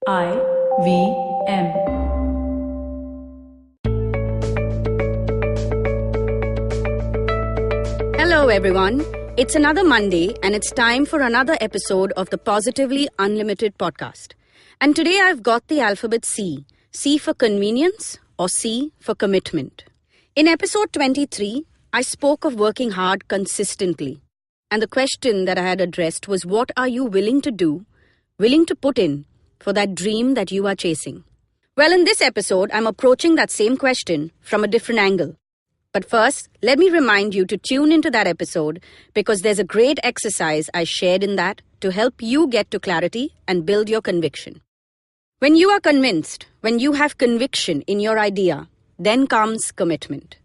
IVM. Hello everyone, it's another Monday and it's time for another episode of the Positively Unlimited podcast. And today I've got the alphabet C. C for convenience or C for commitment. In episode 23, I spoke of working hard consistently. And the question that I had addressed was, what are you willing to do, willing to put in for that dream that you are chasing? Well, in this episode, I'm approaching that same question from a different angle. But first, let me remind you to tune into that episode because there's a great exercise I shared in that to help you get to clarity and build your conviction. When you are convinced, when you have conviction in your idea, then comes commitment.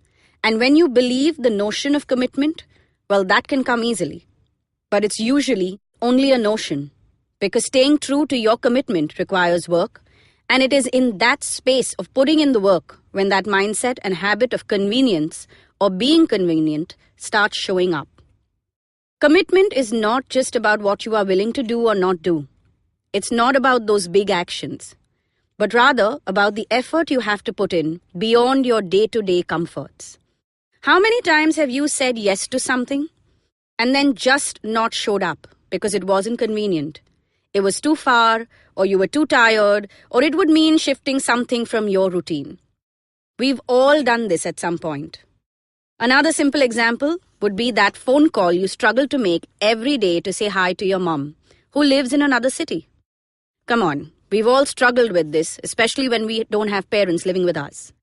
And when you believe the notion of commitment, well, that can come easily. But it's usually only a notion because staying true to your commitment requires work. And it is in that space of putting in the work when that mindset and habit of convenience or being convenient starts showing up. Commitment is not just about what you are willing to do or not do. It's not about those big actions, but rather about the effort you have to put in beyond your day-to-day comforts. How many times have you said yes to something and then just not showed up because it wasn't convenient? It was too far, or you were too tired, or it would mean shifting something from your routine. We've all done this at some point. Another simple example would be that phone call you struggle to make every day to say hi to your mom, who lives in another city. Come on, we've all struggled with this, especially when we don't have parents living with us.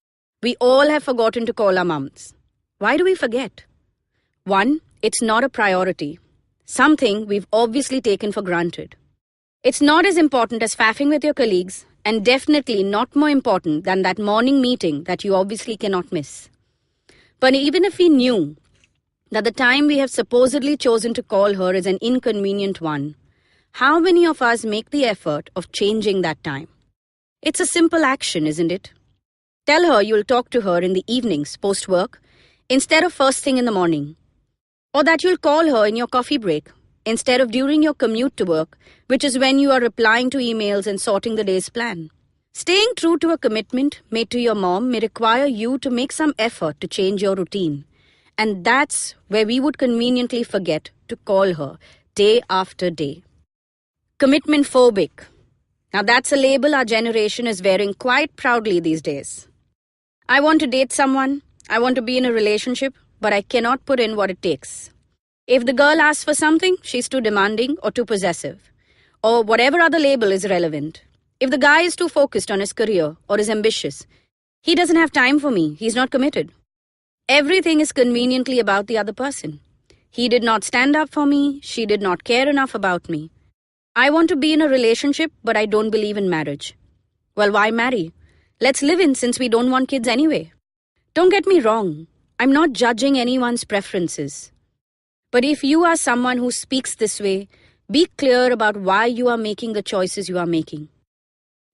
We all have forgotten to call our moms. Why do we forget? One, it's not a priority. Something we've obviously taken for granted. It's not as important as faffing with your colleagues, and definitely not more important than that morning meeting that you obviously cannot miss. But even if we knew that the time we have supposedly chosen to call her is an inconvenient one, how many of us make the effort of changing that time? It's a simple action, isn't it? Tell her you'll talk to her in the evenings post-work instead of first thing in the morning. Or that you'll call her in your coffee break instead of during your commute to work, which is when you are replying to emails and sorting the day's plan. Staying true to a commitment made to your mom may require you to make some effort to change your routine. And that's where we would conveniently forget to call her day after day. Commitment phobic. Now that's a label our generation is wearing quite proudly these days. I want to date someone, I want to be in a relationship, but I cannot put in what it takes. If the girl asks for something, she's too demanding or too possessive. Or whatever other label is relevant. If the guy is too focused on his career or is ambitious, he doesn't have time for me, he's not committed. Everything is conveniently about the other person. He did not stand up for me, she did not care enough about me. I want to be in a relationship, but I don't believe in marriage. Well, why marry? Let's live in since we don't want kids anyway. Don't get me wrong, I'm not judging anyone's preferences. But if you are someone who speaks this way, be clear about why you are making the choices you are making.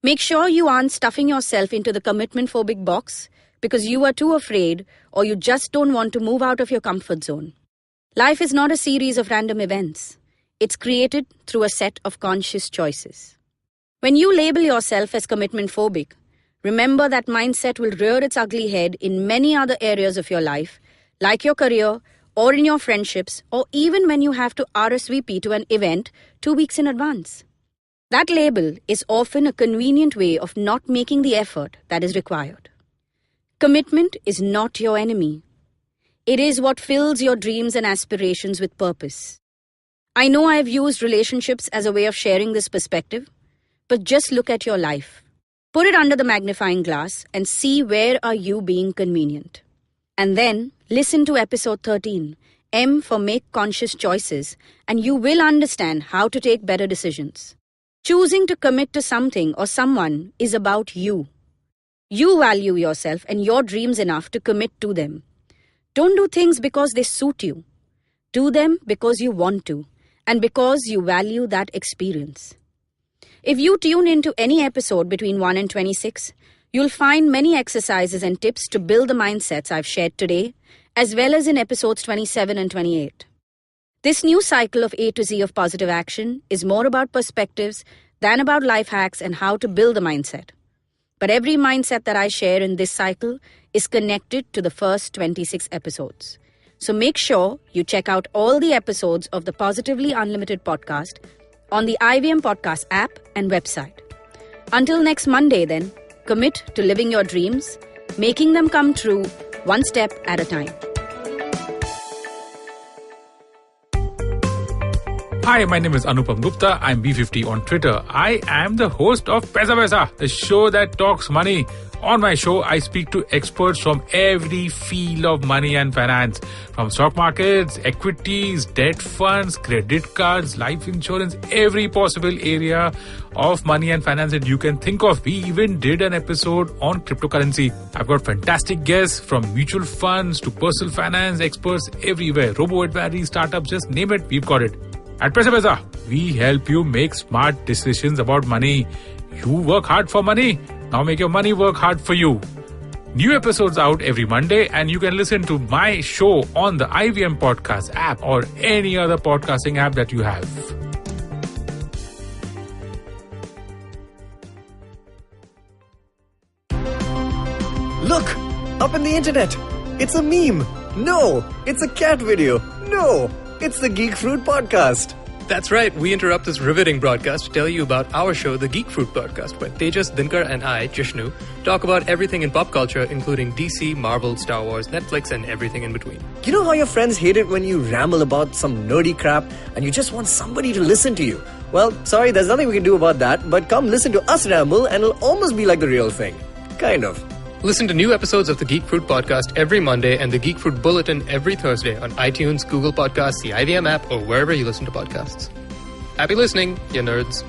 Make sure you aren't stuffing yourself into the commitment phobic box because you are too afraid or you just don't want to move out of your comfort zone. Life is not a series of random events. It's created through a set of conscious choices. When you label yourself as commitment phobic, remember that mindset will rear its ugly head in many other areas of your life, like your career, or in your friendships, or even when you have to RSVP to an event 2 weeks in advance. That label is often a convenient way of not making the effort that is required. Commitment is not your enemy. It is what fills your dreams and aspirations with purpose. I know I have used relationships as a way of sharing this perspective, but just look at your life. Put it under the magnifying glass and see where are you being convenient. And then listen to episode 13, M for Make Conscious Choices, and you will understand how to take better decisions. Choosing to commit to something or someone is about you. You value yourself and your dreams enough to commit to them. Don't do things because they suit you. Do them because you want to and because you value that experience. If you tune into any episode between 1 and 26, you'll find many exercises and tips to build the mindsets I've shared today, as well as in episodes 27 and 28. This new cycle of A to Z of positive action is more about perspectives than about life hacks and how to build a mindset. But every mindset that I share in this cycle is connected to the first 26 episodes. So make sure you check out all the episodes of the Positively Unlimited podcast on the IVM Podcast app and website. Until next Monday then, commit to living your dreams, making them come true one step at a time. Hi, my name is Anupam Gupta. I'm B50 on Twitter. I am the host of Paisa Vaisa, the show that talks money. On my show, I speak to experts from every field of money and finance, from stock markets, equities, debt funds, credit cards, life insurance, every possible area of money and finance that you can think of. We even did an episode on cryptocurrency. I've got fantastic guests from mutual funds to personal finance experts everywhere. Robo-advisory, startups, just name it, we've got it. At Paisa Vaisa, we help you make smart decisions about money. You work hard for money. Now make your money work hard for you. New episodes out every Monday, and you can listen to my show on the IVM Podcast app or any other podcasting app that you have. Look! Up in the internet! It's a meme! No! It's a cat video! No! It's the Geek Fruit Podcast! That's right. We interrupt this riveting broadcast to tell you about our show, The Geek Fruit Podcast, where Tejas, Dinkar and I, Jishnu, talk about everything in pop culture, including DC, Marvel, Star Wars, Netflix, and everything in between. You know how your friends hate it when you ramble about some nerdy crap and you just want somebody to listen to you? Well, sorry, there's nothing we can do about that, but come listen to us ramble and it'll almost be like the real thing. Kind of. Listen to new episodes of the Geek Fruit Podcast every Monday and the Geek Fruit Bulletin every Thursday on iTunes, Google Podcasts, the IVM app, or wherever you listen to podcasts. Happy listening, you nerds.